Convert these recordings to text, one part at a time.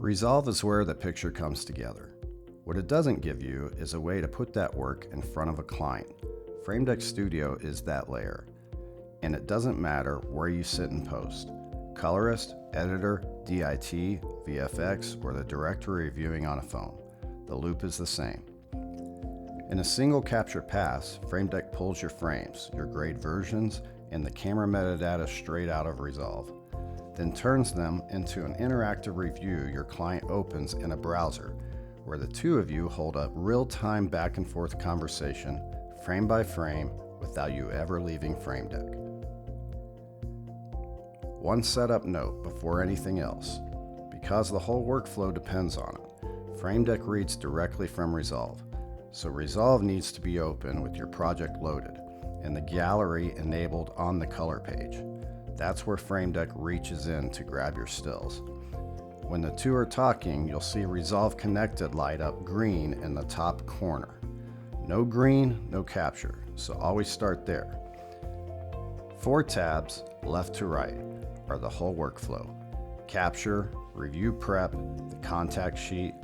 Resolve is where the picture comes together. What it doesn't give you is a way to put that work in front of a client. FrameDeck Studio is that layer. And it doesn't matter where you sit in post. Colorist, editor, DIT, VFX, or the director reviewing on a phone. The loop is the same. In a single capture pass, FrameDeck pulls your frames, your grade versions, and the camera metadata straight out of Resolve, then turns them into an interactive review your client opens in a browser, where the two of you hold a real-time back-and-forth conversation, frame by frame, without you ever leaving FrameDeck. One setup note before anything else. Because the whole workflow depends on it, FrameDeck reads directly from Resolve. So Resolve needs to be open with your project loaded and the gallery enabled on the color page. That's where FrameDeck reaches in to grab your stills. When the two are talking, you'll see Resolve Connected light up green in the top corner. No green, no capture, so always start there. 4 tabs, left to right, are the whole workflow. Capture, review prep, the contact sheet,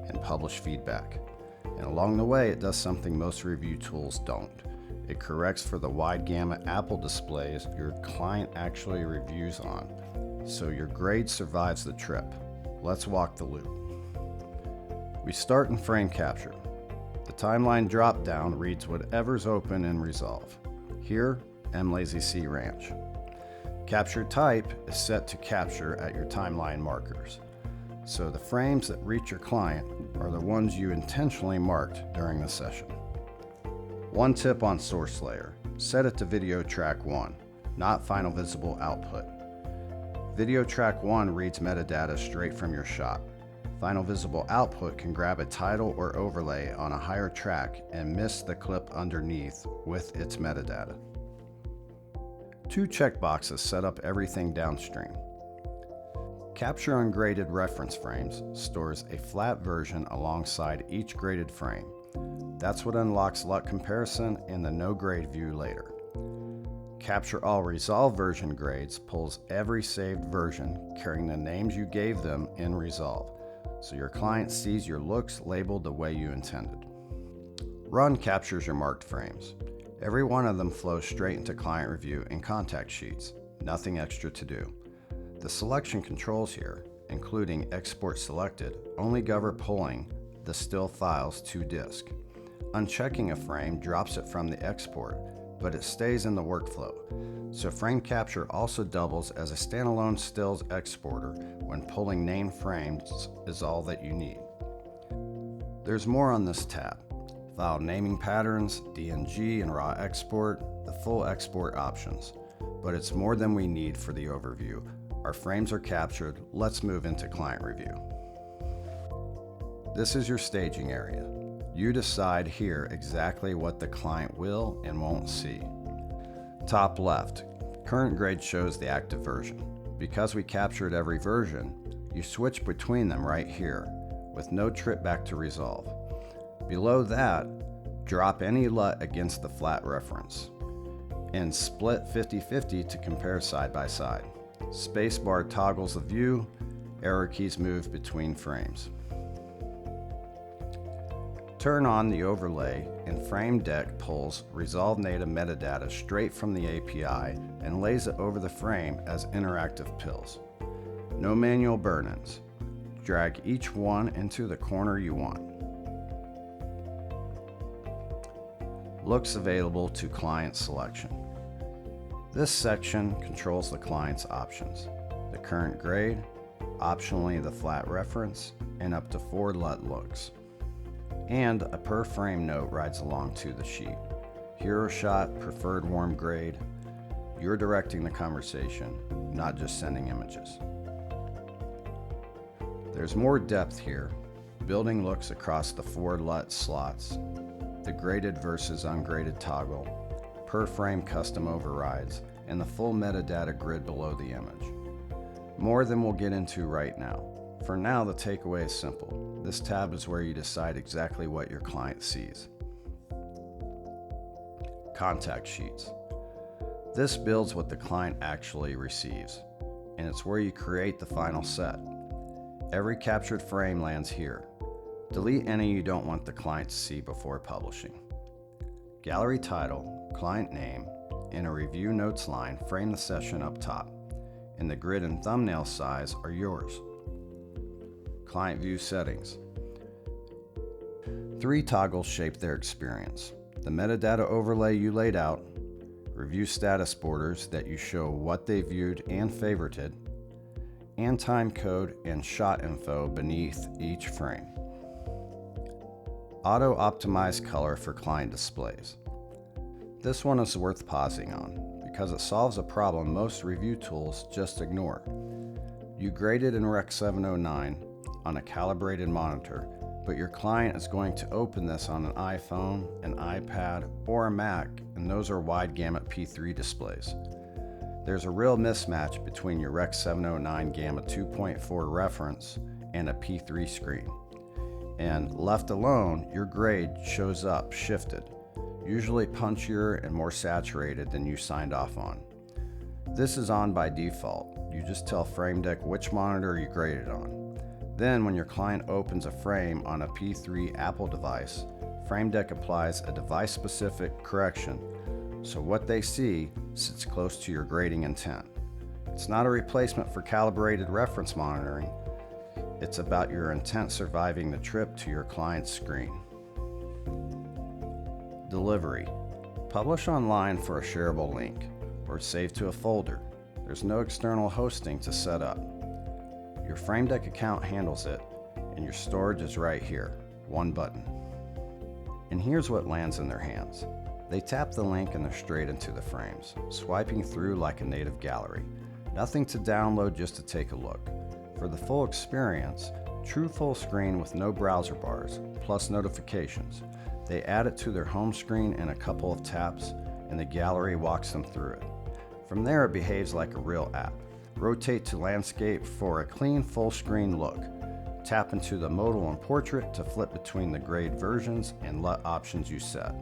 and publish feedback. And along the way, it does something most review tools don't. It corrects for the wide-gamut Apple displays your client actually reviews on, so your grade survives the trip. Let's walk the loop. We start in frame capture. The timeline drop-down reads whatever's open in Resolve. Here, MLazyC Ranch. Capture type is set to capture at your timeline markers. So the frames that reach your client are the ones you intentionally marked during the session. One tip on source layer, set it to video track 1, not final visible output. Video track 1 reads metadata straight from your shot. Final visible output can grab a title or overlay on a higher track and miss the clip underneath with its metadata. 2 checkboxes set up everything downstream. Capture ungraded reference frames stores a flat version alongside each graded frame. That's what unlocks LUT comparison in the no grade view later. Capture all Resolve version grades pulls every saved version carrying the names you gave them in Resolve, so your client sees your looks labeled the way you intended. Run captures your marked frames. Every one of them flows straight into client review and contact sheets. Nothing extra to do. The selection controls here, including export selected, only govern pulling the still files to disk. Unchecking a frame drops it from the export, but it stays in the workflow. So frame capture also doubles as a standalone stills exporter when pulling named frames is all that you need. There's more on this tab. File naming patterns, DNG and raw export, the full export options. But it's more than we need for the overview. Our frames are captured, let's move into client review. This is your staging area. You decide here exactly what the client will and won't see. Top left, current grade shows the active version. Because we captured every version, you switch between them right here, with no trip back to Resolve. Below that, drop any LUT against the flat reference, and split 50-50 to compare side by side. Spacebar toggles the view, arrow keys move between frames. Turn on the overlay and FrameDeck pulls Resolve native metadata straight from the API and lays it over the frame as interactive pills. No manual burn-ins. Drag each one into the corner you want. Looks available to client selection. This section controls the client's options. The current grade, optionally the flat reference, and up to 4 LUT looks. And a per frame note rides along to the sheet. Hero shot, preferred warm grade. You're directing the conversation, not just sending images. There's more depth here. Building looks across the 4 LUT slots. The graded versus ungraded toggle, per frame custom overrides, and the full metadata grid below the image. More than we'll get into right now. For now, the takeaway is simple. This tab is where you decide exactly what your client sees. Contact sheets. This builds what the client actually receives, and it's where you create the final set. Every captured frame lands here. Delete any you don't want the client to see before publishing. Gallery title, client name, and a review notes line frame the session up top, and the grid and thumbnail size are yours. Client view settings. 3 toggles shape their experience. The metadata overlay you laid out, review status borders that you show what they viewed and favorited, and time code and shot info beneath each frame. Auto-optimize color for client displays. This one is worth pausing on because it solves a problem most review tools just ignore. You graded in Rec 709 on a calibrated monitor, but your client is going to open this on an iPhone, an iPad, or a Mac, and those are wide-gamut P3 displays. There's a real mismatch between your Rec 709 Gamma 2.4 reference and a P3 screen. And left alone, your grade shows up shifted, usually punchier and more saturated than you signed off on. This is on by default. You just tell FrameDeck which monitor you graded on. Then when your client opens a frame on a P3 Apple device, FrameDeck applies a device-specific correction, so what they see sits close to your grading intent. It's not a replacement for calibrated reference monitoring. It's about your intent surviving the trip to your client's screen. Delivery. Publish online for a shareable link, or save to a folder. There's no external hosting to set up. Your FrameDeck account handles it, and your storage is right here, one button. And here's what lands in their hands. They tap the link and they're straight into the frames, swiping through like a native gallery. Nothing to download, just to take a look. For the full experience, true full screen with no browser bars, plus notifications. They add it to their home screen in a couple of taps, and the gallery walks them through it. From there, it behaves like a real app. Rotate to landscape for a clean full screen look. Tap into the modal and portrait to flip between the grade versions and LUT options you set.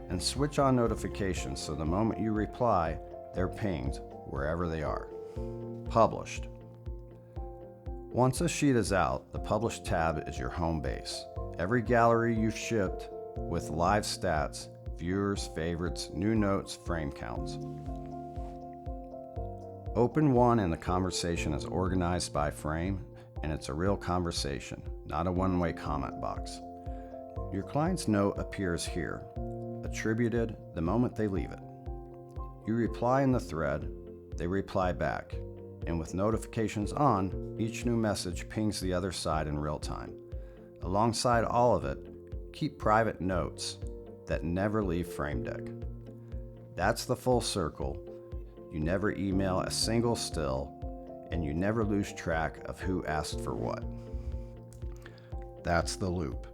And switch on notifications so the moment you reply, they're pinged wherever they are. Published. Once a sheet is out, the Published tab is your home base. Every gallery you've shipped with live stats, viewers, favorites, new notes, frame counts. Open one and the conversation is organized by frame, and it's a real conversation, not a one-way comment box. Your client's note appears here, attributed the moment they leave it. You reply in the thread, they reply back, and with notifications on, each new message pings the other side in real time. Alongside all of it, keep private notes that never leave FrameDeck. That's the full circle. You never email a single still, and you never lose track of who asked for what. That's the loop.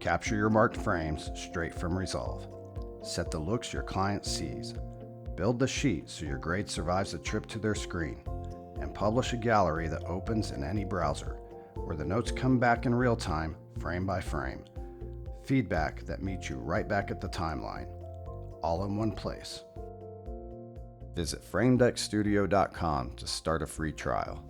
Capture your marked frames straight from Resolve. Set the looks your client sees. Build the sheet so your grade survives the trip to their screen. And publish a gallery that opens in any browser, where the notes come back in real time, frame by frame. Feedback that meets you right back at the timeline, all in one place. Visit FrameDeckStudio.com to start a free trial.